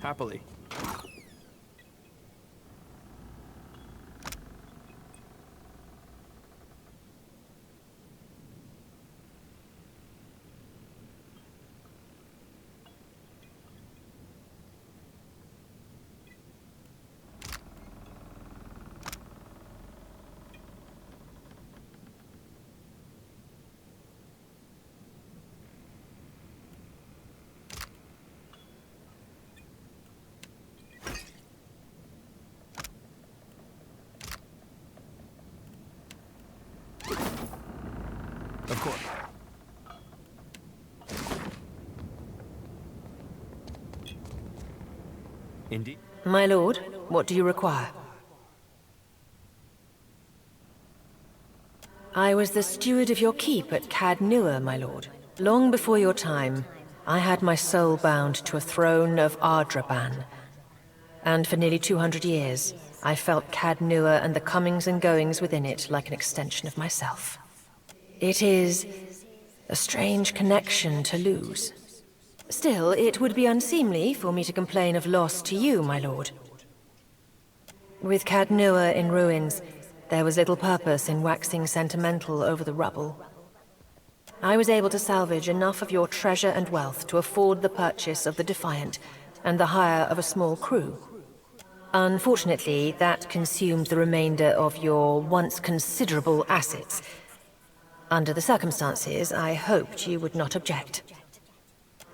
Happily. Of course. Indeed. My lord, what do you require? I was the steward of your keep at Cad Nua, my lord. Long before your time, I had my soul bound to a throne of Ardraban. And for nearly 200 years, I felt Cad Nua and the comings and goings within it like an extension of myself. It is a strange connection to lose. Still, it would be unseemly for me to complain of loss to you, my lord. With Cad Nua in ruins, there was little purpose in waxing sentimental over the rubble. I was able to salvage enough of your treasure and wealth to afford the purchase of the Defiant and the hire of a small crew. Unfortunately, that consumed the remainder of your once considerable assets. Under the circumstances, I hoped you would not object.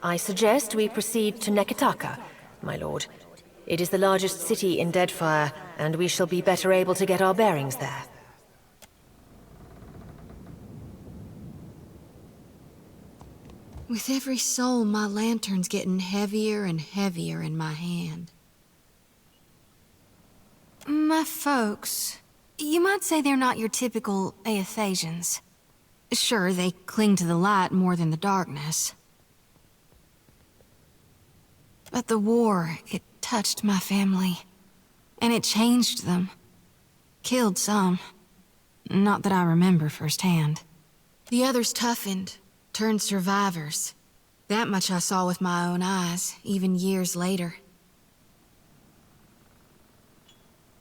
I suggest we proceed to Neketaka, my lord. It is the largest city in Deadfire, and we shall be better able to get our bearings there. With every soul, my lantern's getting heavier and heavier in my hand. My folks, you might say they're not your typical Aethasians. Sure, they cling to the light more than the darkness. But the war, it touched my family. And it changed them. Killed some. Not that I remember firsthand. The others toughened, turned survivors. That much I saw with my own eyes, even years later.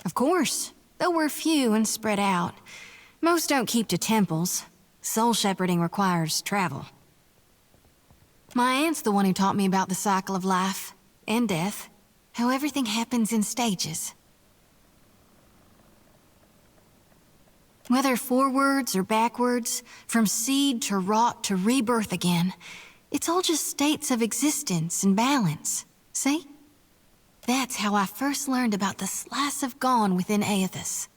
Of course, though we're few and spread out. Most don't keep to temples. Soul shepherding requires travel. My aunt's the one who taught me about the cycle of life and death, how everything happens in stages. Whether forwards or backwards, from seed to rot to rebirth again, it's all just states of existence and balance, see? That's how I first learned about the slice of Gone within Aethys.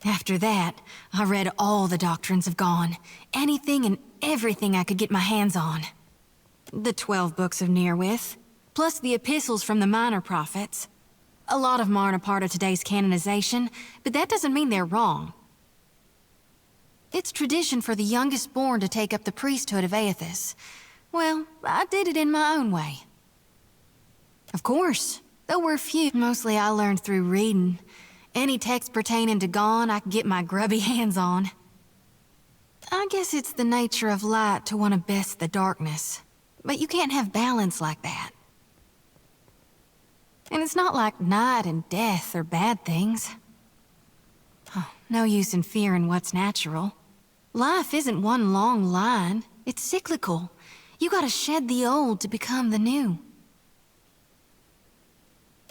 After that, I read all the doctrines of Gone, anything and everything I could get my hands on. The 12 books of Nearwith, plus the epistles from the minor prophets. A lot of them aren't a part of today's canonization, but that doesn't mean they're wrong. It's tradition for the youngest born to take up the priesthood of Aethys. Well, I did it in my own way. Of course, though we're few, mostly I learned through reading. Any text pertaining to Gone I could get my grubby hands on. I guess it's the nature of light to want to best the darkness. But you can't have balance like that. And it's not like night and death are bad things. Oh, no use in fearing what's natural. Life isn't one long line. It's cyclical. You gotta shed the old to become the new.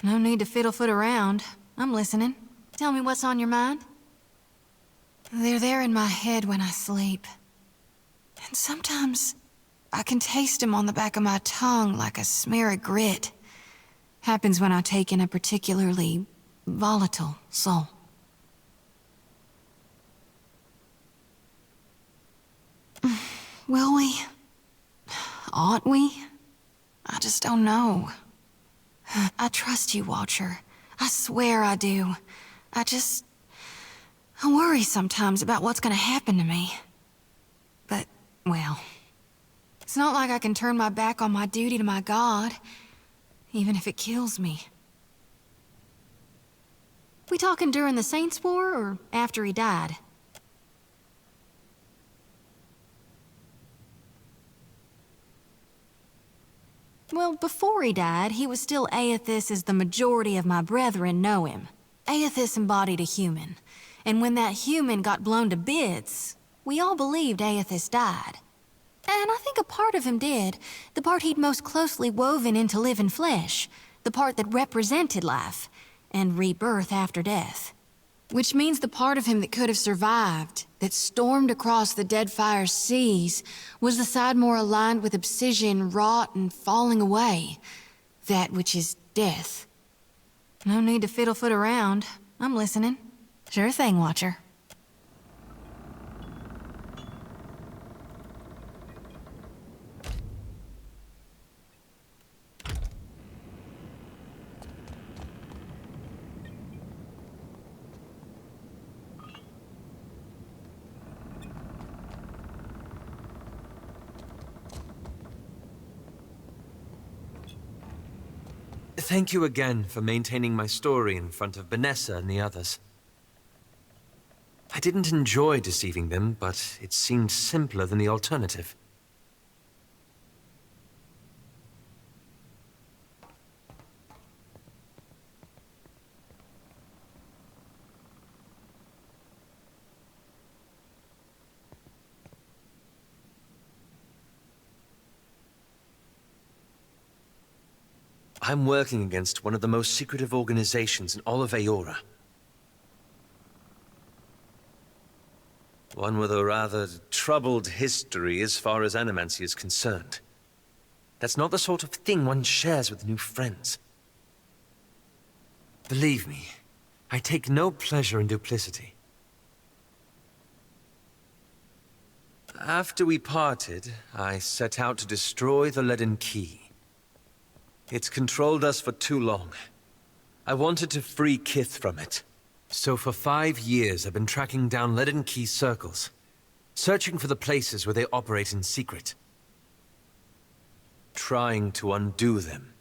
No need to fiddle-foot around. I'm listening. Tell me what's on your mind. They're there in my head when I sleep. And sometimes I can taste them on the back of my tongue like a smear of grit. Happens when I take in a particularly volatile soul. Will we? Ought we? I just don't know. I trust you, Watcher. I swear I do. I worry sometimes about what's gonna happen to me. But, well, it's not like I can turn my back on my duty to my God, even if it kills me. We talking during the Saints' War, or after he died? Well, before he died, he was still Aethys as the majority of my brethren know him. Aethys embodied a human, and when that human got blown to bits, we all believed Aethys died. And I think a part of him did, the part he'd most closely woven into living flesh, the part that represented life, and rebirth after death. Which means the part of him that could have survived, that stormed across the Deadfire seas, was the side more aligned with obsidian, rot, and falling away. That which is death. No need to fiddle-foot around. I'm listening. Sure thing, Watcher. Thank you again for maintaining my story in front of Vanessa and the others. I didn't enjoy deceiving them, but it seemed simpler than the alternative. I'm working against one of the most secretive organizations in all of Aora. One with a rather troubled history as far as animancy is concerned. That's not the sort of thing one shares with new friends. Believe me, I take no pleasure in duplicity. After we parted, I set out to destroy the Leaden Key. It's controlled us for too long. I wanted to free Kith from it. So for 5 years I've been tracking down Leaden Key circles, searching for the places where they operate in secret. Trying to undo them.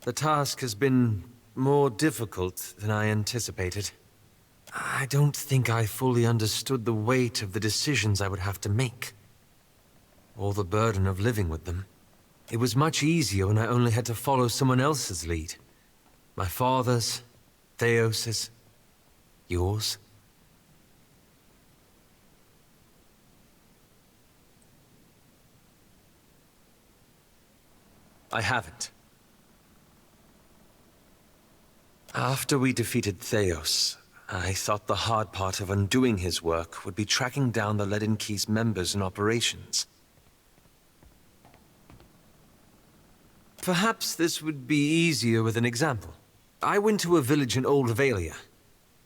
The task has been more difficult than I anticipated. I don't think I fully understood the weight of the decisions I would have to make. Or the burden of living with them. It was much easier when I only had to follow someone else's lead. My father's, Theos's, yours. I haven't. After we defeated Theos, I thought the hard part of undoing his work would be tracking down the Leaden Key's members and operations. Perhaps this would be easier with an example. I went to a village in Old Valia,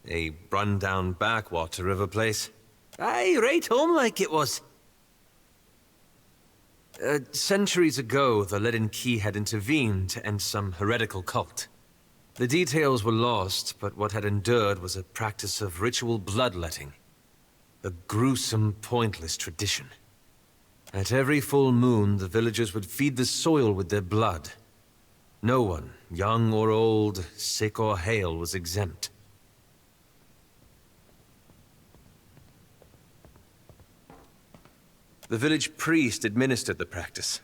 a run-down backwater of a place. Aye, right home like it was. Centuries ago, the Leaden Key had intervened to end some heretical cult. The details were lost, but what had endured was a practice of ritual bloodletting. A gruesome, pointless tradition. At every full moon, the villagers would feed the soil with their blood. No one, young or old, sick or hale, was exempt. The village priest administered the practice.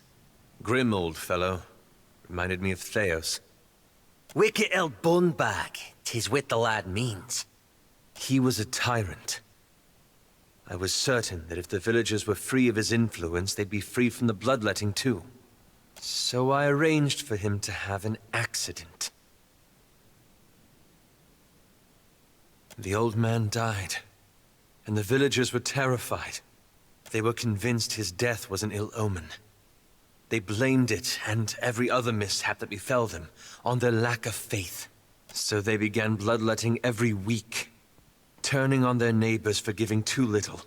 Grim old fellow. Reminded me of Theos. Wicked old bunbag, 'tis what the lad means. He was a tyrant. I was certain that if the villagers were free of his influence, they'd be free from the bloodletting too. So I arranged for him to have an accident. The old man died, and the villagers were terrified. They were convinced his death was an ill omen. They blamed it, and every other mishap that befell them, on their lack of faith. So they began bloodletting every week, turning on their neighbors for giving too little.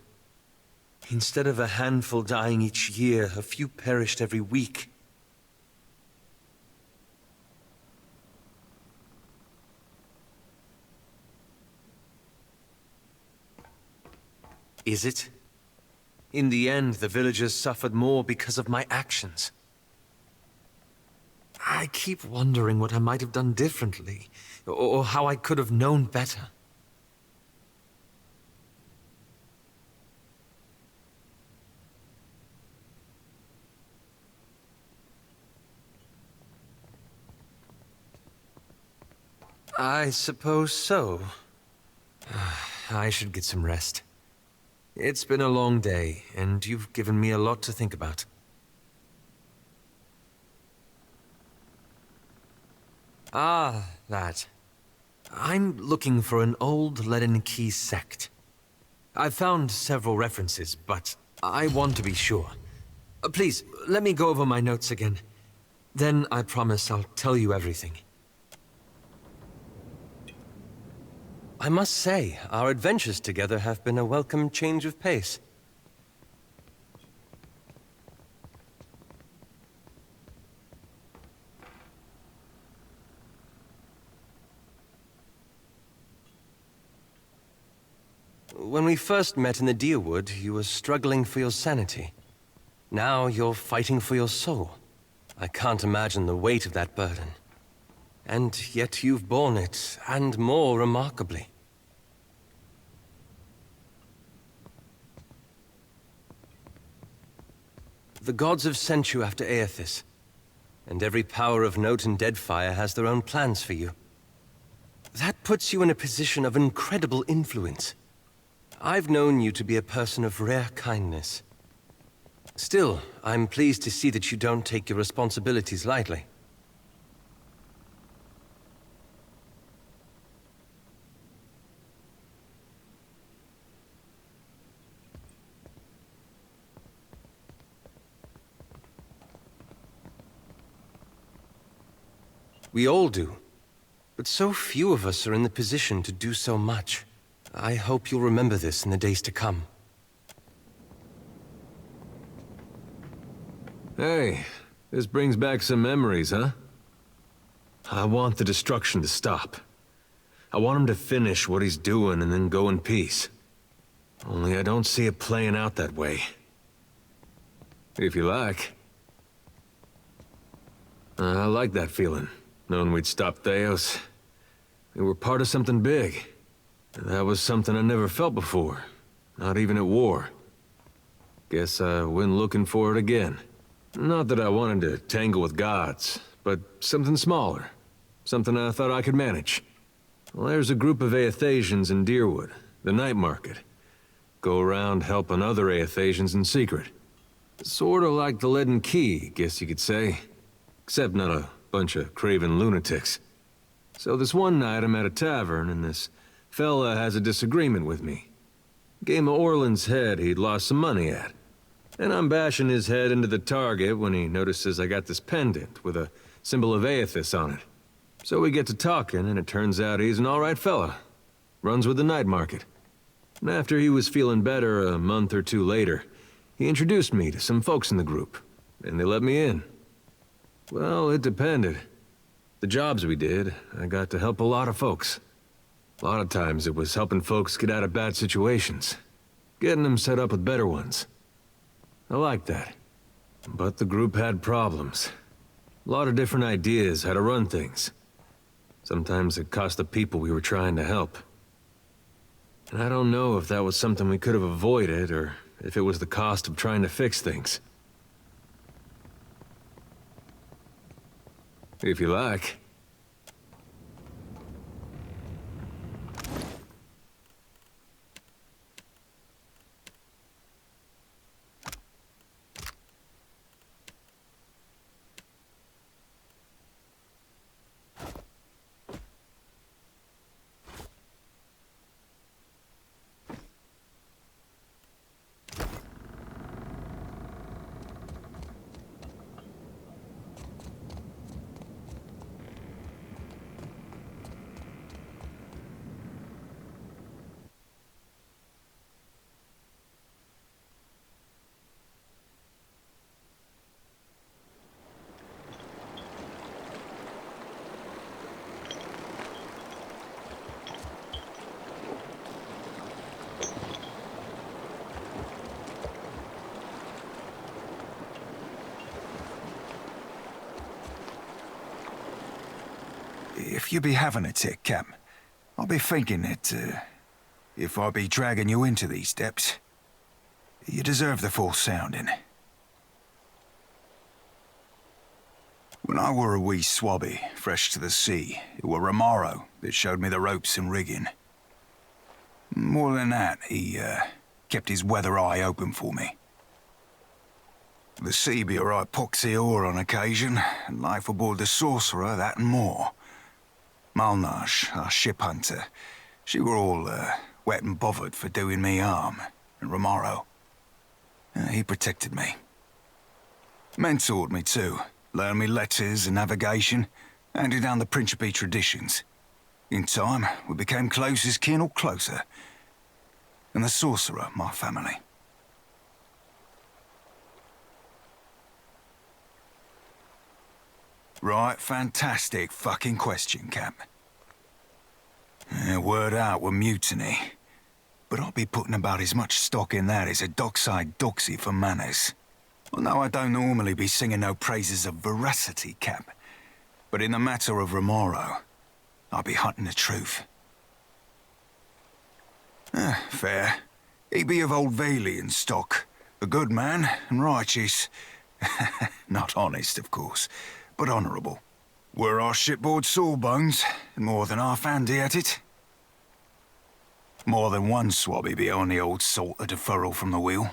Instead of a handful dying each year, a few perished every week. Is it? In the end, the villagers suffered more because of my actions. I keep wondering what I might have done differently, or how I could have known better. I suppose so. I should get some rest. It's been a long day, and you've given me a lot to think about. Ah, that. I'm looking for an old Leaden Key sect. I've found several references, but I want to be sure. Please, let me go over my notes again. Then I promise I'll tell you everything. I must say, our adventures together have been a welcome change of pace. When we first met in the Deerwood, you were struggling for your sanity. Now you're fighting for your soul. I can't imagine the weight of that burden. And yet you've borne it, and more remarkably. The gods have sent you after Aethys, and every power of note in Deadfire has their own plans for you. That puts you in a position of incredible influence. I've known you to be a person of rare kindness. Still, I'm pleased to see that you don't take your responsibilities lightly. We all do, but so few of us are in the position to do so much. I hope you'll remember this in the days to come. Hey, this brings back some memories, huh? I want the destruction to stop. I want him to finish what he's doing and then go in peace. Only I don't see it playing out that way. If you like. I like that feeling, knowing we'd stop Theos. We were part of something big. That was something I never felt before, not even at war. Guess I went looking for it again. Not that I wanted to tangle with gods, but something smaller. Something I thought I could manage. Well, there's a group of Aethasians in Deerwood, the night market. Go around helping other Aethasians in secret. Sort of like the Leaden Key, guess you could say. Except not a bunch of craven lunatics. So this one night I'm at a tavern, and this fella has a disagreement with me. Game of Orland's head he'd lost some money at. And I'm bashing his head into the target when he notices I got this pendant with a symbol of Aethys on it. So we get to talking, and it turns out he's an alright fella. Runs with the night market. And after he was feeling better a month or two later, he introduced me to some folks in the group, and they let me in. Well, it depended. The jobs we did, I got to help a lot of folks. A lot of times it was helping folks get out of bad situations. Getting them set up with better ones. I liked that. But the group had problems. A lot of different ideas how to run things. Sometimes it cost the people we were trying to help. And I don't know if that was something we could have avoided, or if it was the cost of trying to fix things. If you like. If you be having a tick, Cap, I'll be thinking that, if I be dragging you into these depths, you deserve the full sounding. When I were a wee swabby, fresh to the sea, it were Romaro, that showed me the ropes and rigging. More than that, he kept his weather eye open for me. The sea be a right poxy ore on occasion, and life aboard the Sorcerer, that and more. Malnage, our ship hunter, she were all wet and bothered for doing me harm, and Romaro. He protected me. Mentored me too, learned me letters and navigation, handed down the Principe traditions. In time, we became close as kin or closer. And the Sorcerer, my family. Right, fantastic fucking question, Cap. Word out we're mutiny. But I'll be putting about as much stock in that as a dockside doxy for manners. Well, no, I don't normally be singing no praises of veracity, Cap. But in the matter of Romaro, I'll be hunting the truth. Fair. He be of Old Valian stock. A good man and righteous. Not honest, of course, but honourable. Were our shipboard sawbones, and more than half handy at it. More than one swabby be on the old salt of deferral from the wheel.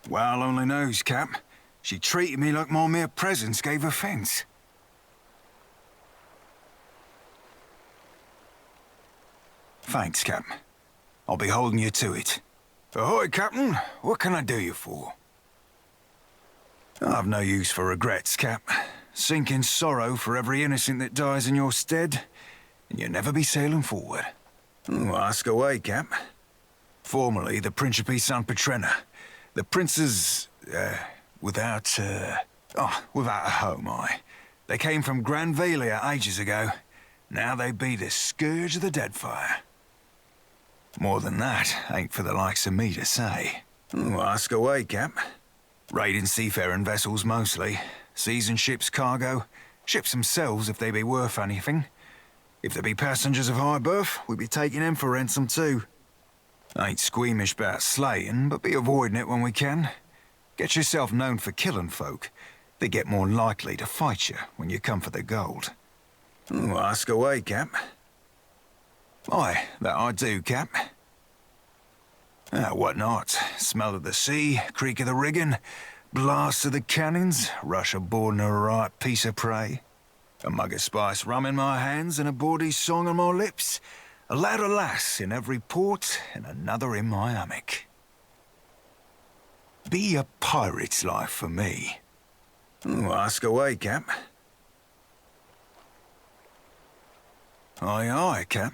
Well, only knows, Cap. She treated me like my mere presence gave offence. Thanks, Cap. I'll be holding you to it. Ahoy, Captain. What can I do you for? I've no use for regrets, Cap. Sink in sorrow for every innocent that dies in your stead, and you'll never be sailing forward. Ask away, Cap. Formerly the Principe San Petrena. The princes, without a home, They came from Grand Valia ages ago. Now they be the scourge of the Deadfire. More than that, ain't for the likes of me to say. Ask away, Cap. Raiding seafaring vessels mostly. Seasoned ships cargo. Ships themselves if they be worth anything. If there be passengers of high berth, we be taking them for ransom too. Ain't squeamish about slaying, but be avoiding it when we can. Get yourself known for killing folk. They get more likely to fight you when you come for the gold. Ask away, Cap. Aye, that I do, Cap. What not? Smell of the sea, creak of the rigging, blast of the cannons, rush aboard in a right piece of prey. A mug of spice rum in my hands and a bawdy song on my lips. A lad or lass in every port and another in my hammock. Be a pirate's life for me. Ask away, Cap. Aye, aye, Cap.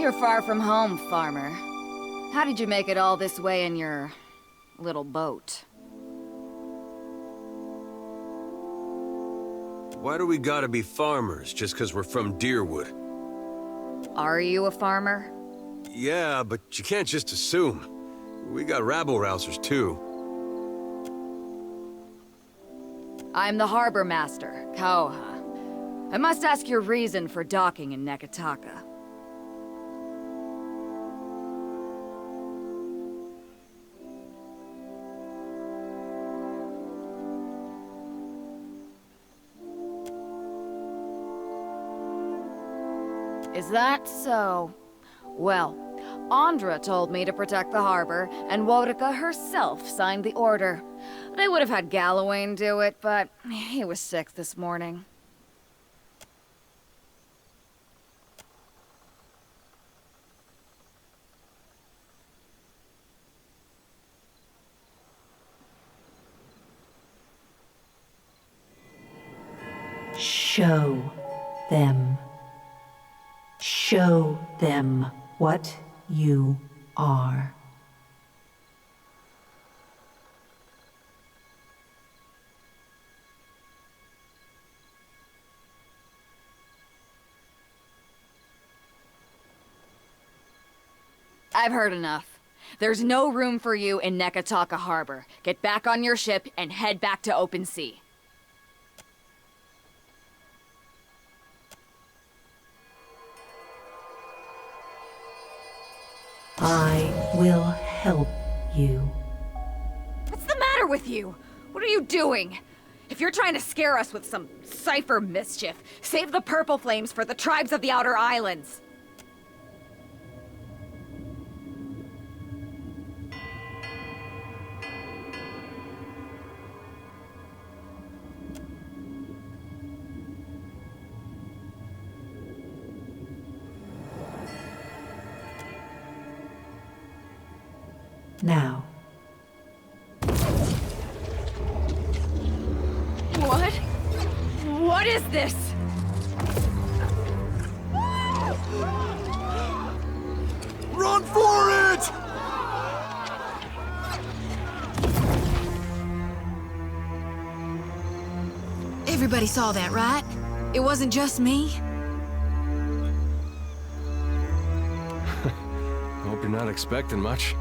You're far from home, farmer. How did you make it all this way in your... little boat? Why do we gotta be farmers just because we're from Deerwood? Are you a farmer? Yeah, but you can't just assume. We got rabble-rousers, too. I'm the harbor master, Kauha. I must ask your reason for docking in Neketaka. Is that so? Well, Andra told me to protect the harbor, and Wodika herself signed the order. They would have had Gallowayne do it, but he was sick this morning. Show them. Show them what you are. I've heard enough. There's no room for you in Neketaka Harbor. Get back on your ship and head back to open sea. I will help you. What's the matter with you? What are you doing? If you're trying to scare us with some cipher mischief, save the purple flames for the tribes of the Outer Islands. Now. What? What is this? Run for it! Everybody saw that, right? It wasn't just me. Hope you're not expecting much.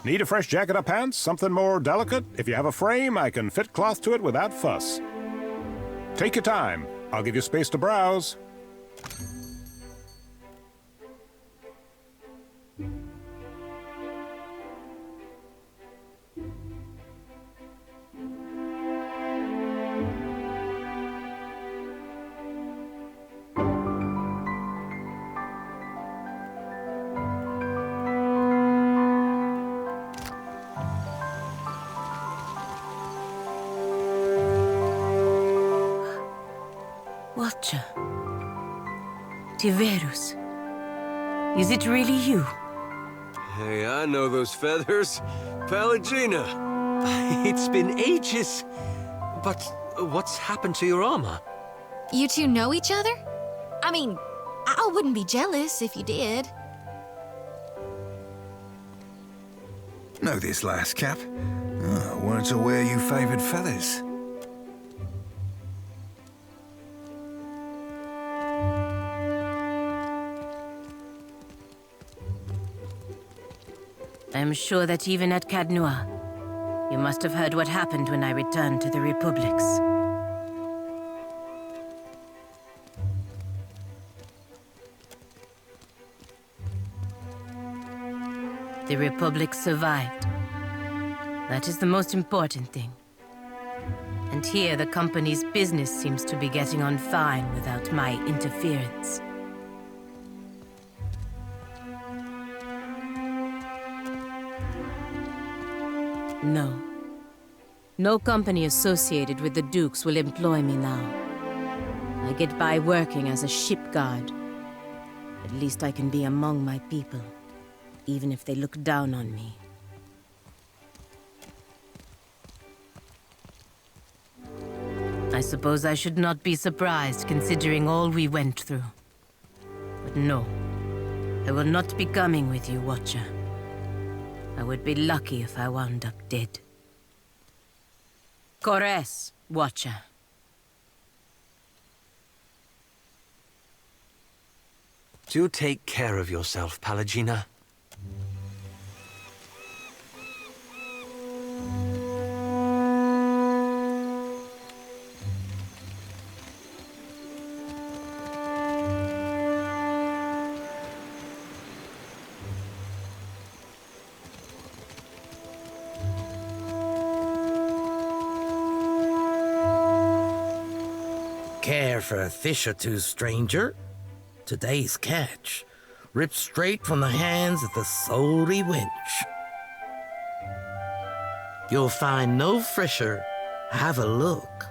Need a fresh jacket or pants? Something more delicate? If you have a frame, I can fit cloth to it without fuss. Take your time. I'll give you space to browse. Watcher. Tiverus. Is it really you? Hey, I know those feathers. Pallegina. It's been ages. But what's happened to your armor? You two know each other? I mean, I wouldn't be jealous if you did. Know this last Cap? Weren't aware you favored feathers. I'm sure that even at Cadnua, you must have heard what happened when I returned to the Republics. The Republic survived. That is the most important thing. And here the company's business seems to be getting on fine without my interference. No. No company associated with the Dukes will employ me now. I get by working as a ship guard. At least I can be among my people, even if they look down on me. I suppose I should not be surprised, considering all we went through. But no, I will not be coming with you, Watcher. I would be lucky if I wound up dead. Kores, Watcher. Do take care of yourself, Pallegina. Care for a fish or two, stranger? Today's catch, ripped straight from the hands of the salty wench. You'll find no fresher. Have a look.